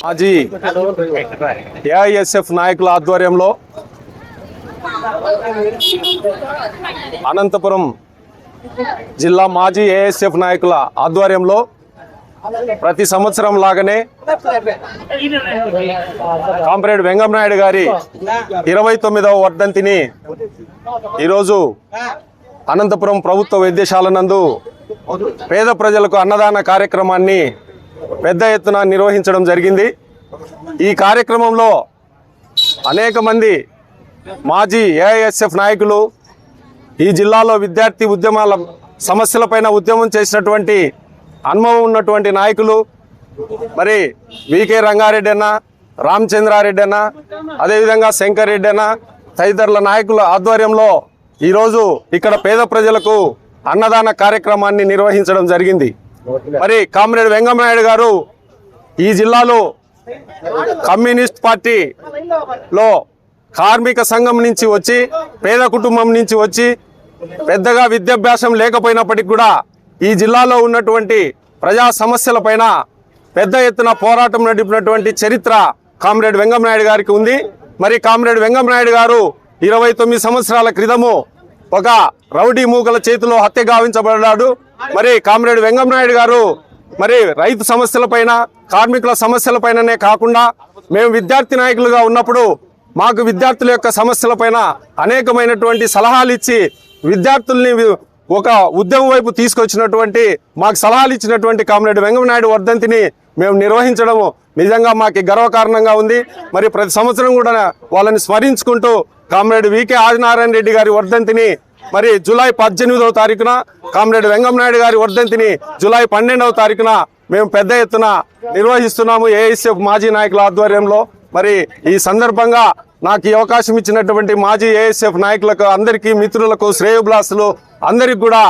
మాజీ ఏఐఎస్ఎఫ్ నాయకుల ఆధ్వర్యంలో అనంతపురం జిల్లా మాజీ ఏఐఎస్ఎఫ్ నాయకుల ఆధ్వర్యంలో ప్రతి సంవత్సరం లాగానే కామ్రేడ్ వెంగమనాయుడు గారి 29వ వర్ధంతిని ఈరోజు అనంతపురం ప్రభుత్వ వైద్యశాల నందు పేద ప్రజలకు అన్నదాన కార్యక్రమాన్ని పెద్ద ఎత్తున నిర్వహించడం జరిగింది. ఈ కార్యక్రమంలో అనేక మంది మాజీ ఏఐఎస్ఎఫ్ నాయకులు, ఈ జిల్లాలో విద్యార్థి ఉద్యమాల సమస్యలపైన ఉద్యమం చేసినటువంటి అనుభవం ఉన్నటువంటి నాయకులు, మరి వికే రంగారెడ్డి అన్న, రామచంద్రారెడ్డి అన్న, అదేవిధంగా శంకర్ రెడ్డి అన్న తదితరుల నాయకుల ఆధ్వర్యంలో ఈరోజు ఇక్కడ పేద ప్రజలకు అన్నదాన కార్యక్రమాన్ని నిర్వహించడం జరిగింది. మరి కామ్రేడ్ వెంగమనాయుడు గారు ఈ జిల్లాలో కమ్యూనిస్ట్ పార్టీలో కార్మిక సంఘం నుంచి వచ్చి, పేద కుటుంబం నుంచి వచ్చి, పెద్దగా విద్యాభ్యాసం లేకపోయినప్పటికీ కూడా ఈ జిల్లాలో ఉన్నటువంటి ప్రజా సమస్యలపైన పెద్ద ఎత్తున పోరాటం నడిపినటువంటి చరిత్ర కామ్రేడ్ వెంగమనాయుడు గారికి ఉంది. మరి కామ్రేడ్ వెంగమనాయుడు గారు 29 సంవత్సరాల క్రితము ఒక రౌడీ మూకల చేతిలో హత్య గావించబడ్డాడు. మరి కామ్రేడ్ వెంగమనాయుడు గారు మరి రైతు సమస్యలపైన, కార్మికుల సమస్యలపైననే కాకుండా మేము విద్యార్థి నాయకులుగా ఉన్నప్పుడు మాకు విద్యార్థుల యొక్క సమస్యలపైన అనేకమైనటువంటి సలహాలు ఇచ్చి విద్యార్థుల్ని ఒక ఉద్యమం వైపు తీసుకొచ్చినటువంటి, మాకు సలహాలు ఇచ్చినటువంటి కామ్రేడ్ వెంగమనాయుడు వర్ధంతిని మేము నిర్వహించడము నిజంగా మాకు గర్వకారణంగా ఉంది. మరి ప్రతి సంవత్సరం కూడా వాళ్ళని స్మరించుకుంటూ కామ్రేడ్ వికే ఆదినారాయణ రెడ్డి గారి వర్ధంతిని మరి జూలై 18వ తారీఖున, కామ్రేడ్ వెంగమనాయుడు గారి వర్ధంతిని జూలై 12వ తారీఖున మేము పెద్ద ఎత్తున నిర్వహిస్తున్నాము ఏఐఎస్ఎఫ్ మాజీ నాయకుల ఆధ్వర్యంలో. మరి ఈ సందర్భంగా నాకు ఈ అవకాశం ఇచ్చినటువంటి మాజీ ఏఐఎస్ఎఫ్ నాయకులకు, అందరికీ, మిత్రులకు, శ్రేయోభిలాషులు అందరికి కూడా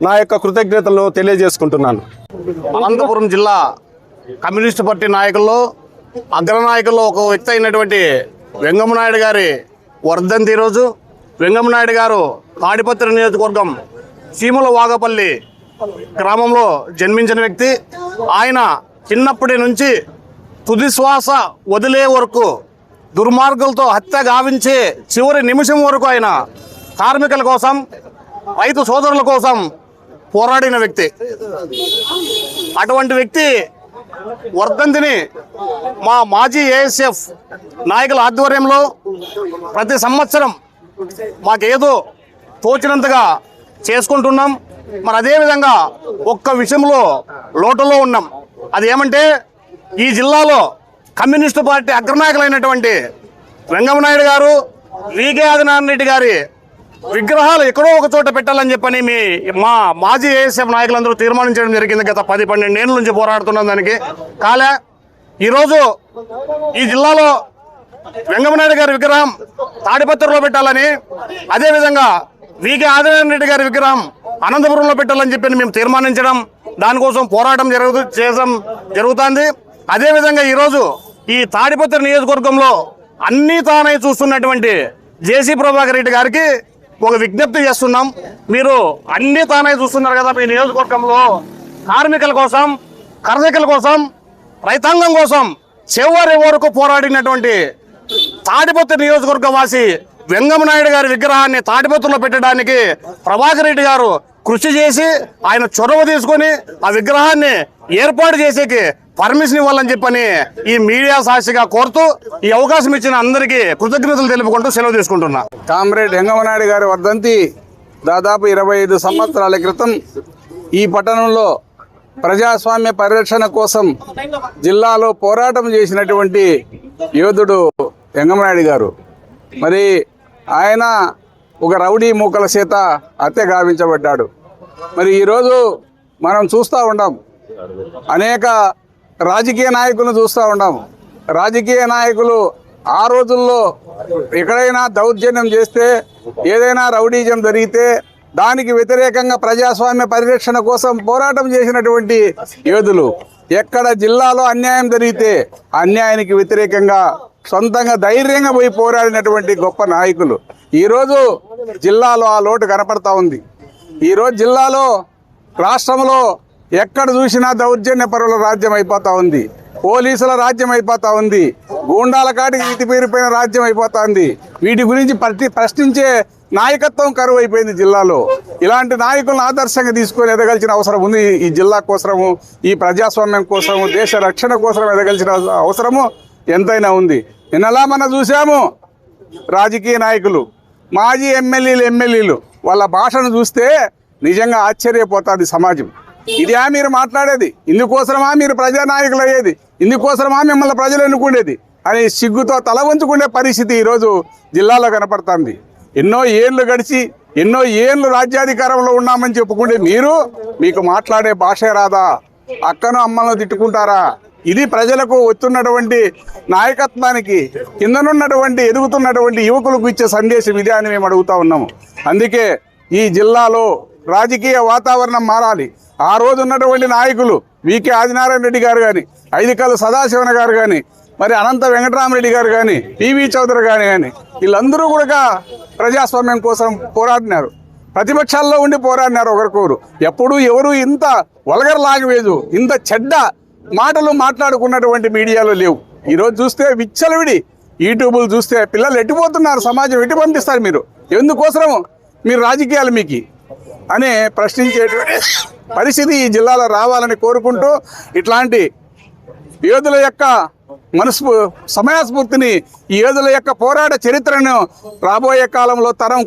నా యొక్క కృతజ్ఞతలను తెలియజేసుకుంటున్నాను. అనంతపురం జిల్లా కమ్యూనిస్ట్ పార్టీ నాయకుల్లో అగ్రనాయకుల్లో ఒక వ్యక్తి అయినటువంటి వెంగమనాయుడు గారి వర్ధంతి ఈరోజు. వెంగమనాయుడు గారు తాడిపత్రి నియోజకవర్గం సీముల వాగపల్లి గ్రామంలో జన్మించిన వ్యక్తి. ఆయన చిన్నప్పటి నుంచి తుది శ్వాస వదిలే వరకు దుర్మార్గులతో హత్య గావించే చివరి నిమిషం వరకు ఆయన కార్మికుల కోసం, రైతు సోదరుల కోసం పోరాడిన వ్యక్తి. అటువంటి వ్యక్తి వర్ధంతిని మా మాజీ ఏఎస్ఎఫ్ నాయకుల ఆధ్వర్యంలో ప్రతి సంవత్సరం మాకేదో తోచినంతగా చేసుకుంటున్నాం. మరి అదేవిధంగా ఒక్క విషయంలో లోటులో ఉన్నాం. అది ఏమంటే, ఈ జిల్లాలో కమ్యూనిస్టు పార్టీ అగ్రనాయకులైనటువంటి వెంగమనాయుడు గారు, వికే ఆదినారాయణ రెడ్డి గారి విగ్రహాలు ఎక్కడో ఒక చోట పెట్టాలని చెప్పని మా మాజీ ఏఎస్ఎఫ్ నాయకులందరూ తీర్మానించడం జరిగింది. గత 10-12 ఏళ్ళ నుంచి పోరాడుతున్నాం దానికి. కాలే ఈరోజు ఈ జిల్లాలో వెంగమనాయుడు గారి విగ్రహం తాడిపత్రిలో పెట్టాలని, అదేవిధంగా వికే ఆదినారాయణ రెడ్డి గారి విగ్రహం అనంతపురంలో పెట్టాలని చెప్పి మేము తీర్మానించడం, దానికోసం పోరాటం జరుగుతుంది. అదేవిధంగా ఈరోజు ఈ తాడిపత్రి నియోజకవర్గంలో అన్నీ తానై చూస్తున్నటువంటి జేసీ ప్రభాకర్ రెడ్డి గారికి ఒక విజ్ఞప్తి చేస్తున్నాం. మీరు అన్నీ తానై చూస్తున్నారు కదా, మీ నియోజకవర్గంలో కార్మికుల కోసం, కర్షకుల కోసం, రైతాంగం కోసం చివరి వరకు పోరాడినటువంటి తాడిపత్రి నియోజకవర్గ వాసి వెంగమనాయుడు గారి విగ్రహాన్ని తాడిపత్రిలో పెట్టడానికి ప్రభాకర్ రెడ్డి గారు కృషి చేసి, ఆయన చొరవ తీసుకొని ఆ విగ్రహాన్ని ఏర్పాటు చేసేకి పర్మిషన్ ఇవ్వాలని చెప్పని ఈ మీడియా సాక్షిగా కోరుతూ ఈ అవకాశం ఇచ్చిన అందరికీ కృతజ్ఞతలు తెలుపుకుంటూ సెలవు తీసుకుంటున్నా. కామ్రేడ్ వెంగమనాయుడు గారి వర్ధంతి దాదాపు 25 సంవత్సరాల క్రితం ఈ పట్టణంలో ప్రజాస్వామ్య పరిరక్షణ కోసం జిల్లాలో పోరాటం చేసినటువంటి యోధుడు వెంగమనాయుడు గారు. మరి ఆయన ఒక రౌడీ మూకల చేత హత్య గావించబడ్డాడు. మరి ఈరోజు మనం చూస్తూ ఉన్నాం, అనేక రాజకీయ నాయకులను చూస్తూ ఉన్నాం. రాజకీయ నాయకులు ఆ రోజుల్లో ఎక్కడైనా దౌర్జన్యం చేస్తే, ఏదైనా రౌడీజం జరిగితే దానికి వ్యతిరేకంగా ప్రజాస్వామ్య పరిరక్షణ కోసం పోరాటం చేసినటువంటి యోధులు. ఎక్కడ జిల్లాలో అన్యాయం జరిగితే అన్యాయానికి వ్యతిరేకంగా సొంతంగా ధైర్యంగా పోయి పోరాడినటువంటి గొప్ప నాయకులు. ఈరోజు జిల్లాలో ఆ లోటు కనపడతా ఉంది. ఈరోజు జిల్లాలో, రాష్ట్రంలో ఎక్కడ చూసినా దౌర్జన్య పరుల రాజ్యం అయిపోతూ ఉంది. పోలీసుల రాజ్యం అయిపోతా ఉంది, గూండాల కాటికి ఇతిపేరిపోయిన రాజ్యం అయిపోతా ఉంది. వీటి గురించి ప్రశ్నించే నాయకత్వం కరువు అయిపోయింది జిల్లాలో. ఇలాంటి నాయకులను ఆదర్శంగా తీసుకొని ఎదగాల్సిన అవసరం ఉంది. ఈ జిల్లా కోసము, ఈ ప్రజాస్వామ్యం కోసము, దేశ రక్షణ కోసం ఎదగాల్సిన అవసరము ఎంతైనా ఉంది. నిన్నలా మనం చూసాము, రాజకీయ నాయకులు, మాజీ ఎమ్మెల్యేలు వాళ్ళ భాషను చూస్తే నిజంగా ఆశ్చర్యపోతుంది సమాజం. ఇదే మీరు మాట్లాడేది? ఇందుకోసమా మీరు ప్రజానాయకులు అయ్యేది? ఇందుకోసమా మిమ్మల్ని ప్రజలు ఎన్నుకునేది అని సిగ్గుతో తల వంచుకునే పరిస్థితి ఈరోజు జిల్లాలో కనపడుతుంది. ఎన్నో ఏళ్ళు గడిచి ఎన్నో ఏళ్ళు రాజ్యాధికారంలో ఉన్నామని చెప్పుకుంటే మీకు మాట్లాడే భాషే రాదా? అక్కను అమ్మలను తిట్టుకుంటారా? ఇది ప్రజలకు వస్తున్నటువంటి నాయకత్వానికి, కిందనున్నటువంటి ఎదుగుతున్నటువంటి యువకులకు ఇచ్చే సందేశం ఇదే అని మేము అడుగుతా ఉన్నాము. అందుకే ఈ జిల్లాలో రాజకీయ వాతావరణం మారాలి. ఆ రోజు ఉన్నటువంటి నాయకులు వికే ఆదినారాయణ రెడ్డి గారు కానీ, ఐదికల్లు సదాశివన గారు కానీ, మరి అనంత వెంకటరామరెడ్డి గారు కానీ, పివి చౌదరి గారు కానీ, వీళ్ళందరూ కూడా ప్రజాస్వామ్యం కోసం పోరాడినారు. ప్రతిపక్షాల్లో ఉండి పోరాడినారు ఒకరికొకరు. ఎప్పుడు ఎవరు ఇంత వల్గర్ లాంగ్వేజ్, ఇంత చెడ్డ మాటలు మాట్లాడుకున్నటువంటి మీడియాలో లేవు. ఈరోజు చూస్తే విచ్చలవిడి యూట్యూబ్లు చూస్తే పిల్లలు ఎట్టిపోతున్నారు, సమాజం ఎట్టి పంపిస్తారు మీరు? ఎందుకోసము మీరు రాజకీయాలు మీకు అనే ప్రశ్నించేటువంటి పరిస్థితి ఈ జిల్లాలో రావాలని కోరుకుంటూ, ఇట్లాంటి యోధుల యొక్క సమయస్ఫూర్తిని, ఈ యోధుల యొక్క పోరాట చరిత్రను రాబోయే కాలంలో తరం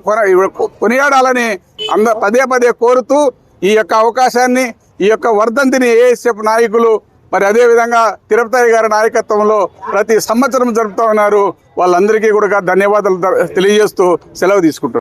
కొనియాడాలని పదే పదే కోరుతూ, ఈ యొక్క అవకాశాన్ని, ఈ యొక్క వర్ధంతిని ఏఎస్ఎఫ్ నాయకులు మరి అదేవిధంగా తిరుపతి గారి నాయకత్వంలో ప్రతి సంవత్సరం జరుపుతూ ఉన్నారు. వాళ్ళందరికీ కూడా ధన్యవాదాలు తెలియజేస్తూ సెలవు తీసుకుంటున్నారు.